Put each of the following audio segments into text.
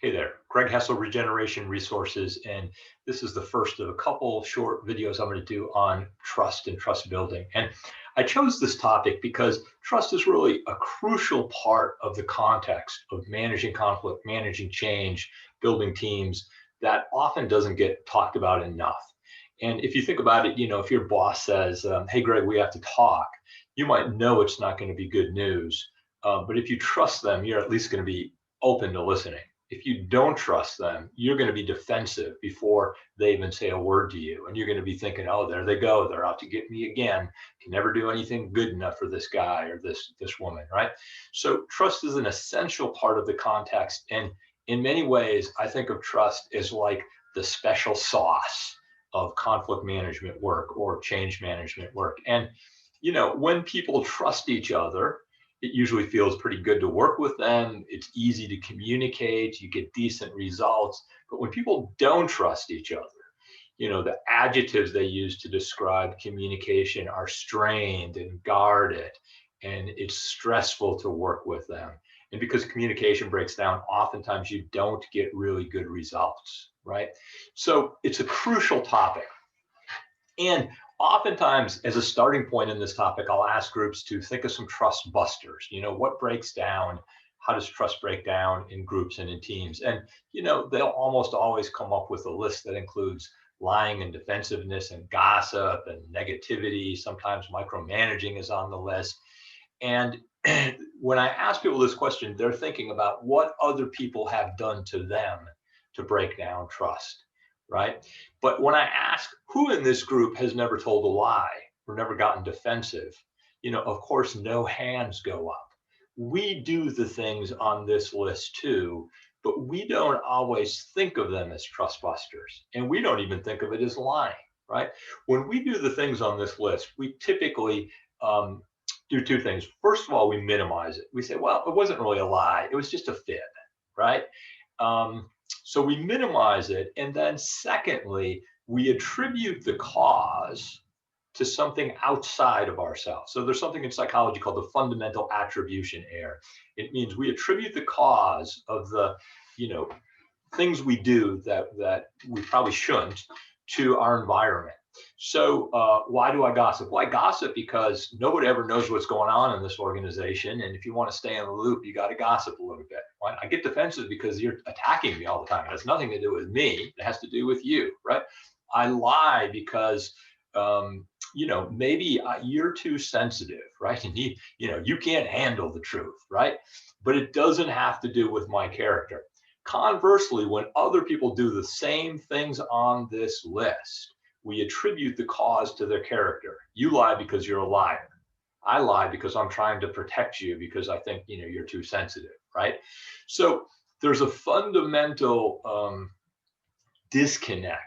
Hey there, Greg Hessel, Regeneration Resources, and this is the first of a couple short videos I'm going to do on trust and trust building. And I chose this topic because trust is really a crucial part of the context of managing conflict, managing change, building teams that often doesn't get talked about enough. And if you think about it, if your boss says, hey, Greg, we have to talk, you might know it's not going to be good news. But if you trust them, you're at least going to be open to listening. If you don't trust them, you're going to be defensive before they even say a word to you. And you're going to be thinking, oh, there they go. They're out to get me again. Can never do anything good enough for this guy or this woman, right? So trust is an essential part of the context. And in many ways, I think of trust as like the special sauce of conflict management work or change management work. And, when people trust each other, it usually feels pretty good to work with them. It's easy to communicate. You get decent results. But when people don't trust each other, the adjectives they use to describe communication are strained and guarded, and it's stressful to work with them. And because communication breaks down, oftentimes you don't get really good results, right? So it's a crucial topic. And oftentimes, as a starting point in this topic, I'll ask groups to think of some trust busters. What breaks down? How does trust break down in groups and in teams? And, they'll almost always come up with a list that includes lying and defensiveness and gossip and negativity. Sometimes micromanaging is on the list. And when I ask people this question, they're thinking about what other people have done to them to break down trust, right? But when I ask who in this group has never told a lie or never gotten defensive, of course, no hands go up. We do the things on this list too, but we don't always think of them as trust busters. And we don't even think of it as lying, right? When we do the things on this list, we typically do two things. First of all, we minimize it. We say, well, it wasn't really a lie. It was just a fib, right? So we minimize it. And then secondly, we attribute the cause to something outside of ourselves. So there's something in psychology called the fundamental attribution error. It means we attribute the cause of the, things we do that we probably shouldn't to our environment. So why do I gossip? Well, I gossip because nobody ever knows what's going on in this organization. And if you want to stay in the loop, you got to gossip a little bit. Right? I get defensive because you're attacking me all the time. It has nothing to do with me. It has to do with you, right? I lie because, maybe you're too sensitive, right? And you can't handle the truth, right? But it doesn't have to do with my character. Conversely, when other people do the same things on this list, we attribute the cause to their character. You lie because you're a liar. I lie because I'm trying to protect you because I think you're too sensitive, right? So there's a fundamental disconnect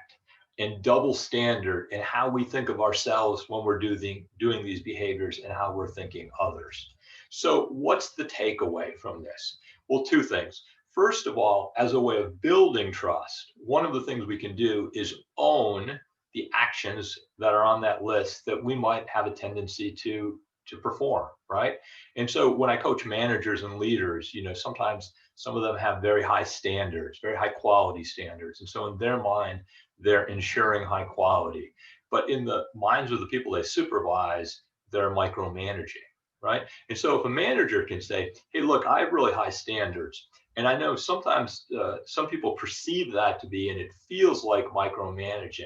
and double standard in how we think of ourselves when we're doing these behaviors and how we're thinking others. So what's the takeaway from this? Well, two things. First of all, as a way of building trust, one of the things we can do is own the actions that are on that list that we might have a tendency to perform, right? And so when I coach managers and leaders, sometimes some of them have very high standards, very high quality standards. And so in their mind, they're ensuring high quality. But in the minds of the people they supervise, they're micromanaging, right? And so if a manager can say, hey, look, I have really high standards. And I know sometimes some people perceive that to be, and it feels like micromanaging.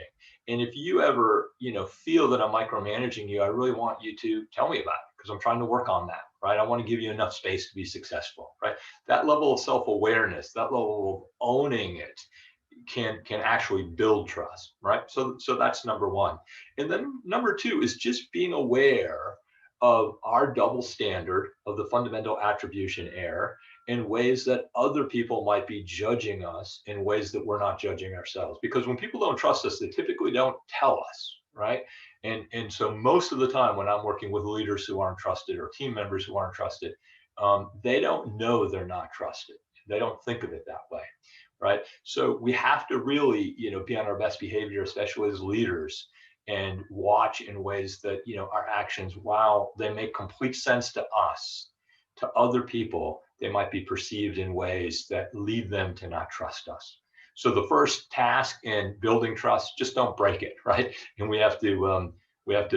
And if you ever, feel that I'm micromanaging you, I really want you to tell me about it because I'm trying to work on that, right? I want to give you enough space to be successful, right? That level of self-awareness, that level of owning it can actually build trust, right? So that's number one. And then number two is just being aware of our double standard of the fundamental attribution error in ways that other people might be judging us in ways that we're not judging ourselves. Because when people don't trust us, they typically don't tell us, right? And so most of the time when I'm working with leaders who aren't trusted or team members who aren't trusted, they don't know they're not trusted. They don't think of it that way, right? So we have to really, be on our best behavior, especially as leaders, and watch in ways that, our actions, while they make complete sense to us, to other people, they might be perceived in ways that lead them to not trust us. So the first task in building trust, just don't break it, right? And we have to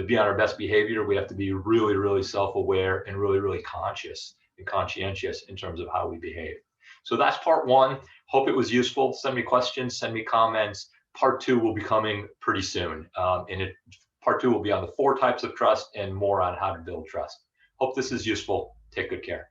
be on our best behavior. We have to be really, really self-aware and really, really conscious and conscientious in terms of how we behave. So that's part one. Hope it was useful. Send me questions, send me comments. Part two will be coming pretty soon. Part two will be on the 4 types of trust and more on how to build trust. Hope this is useful. Take good care.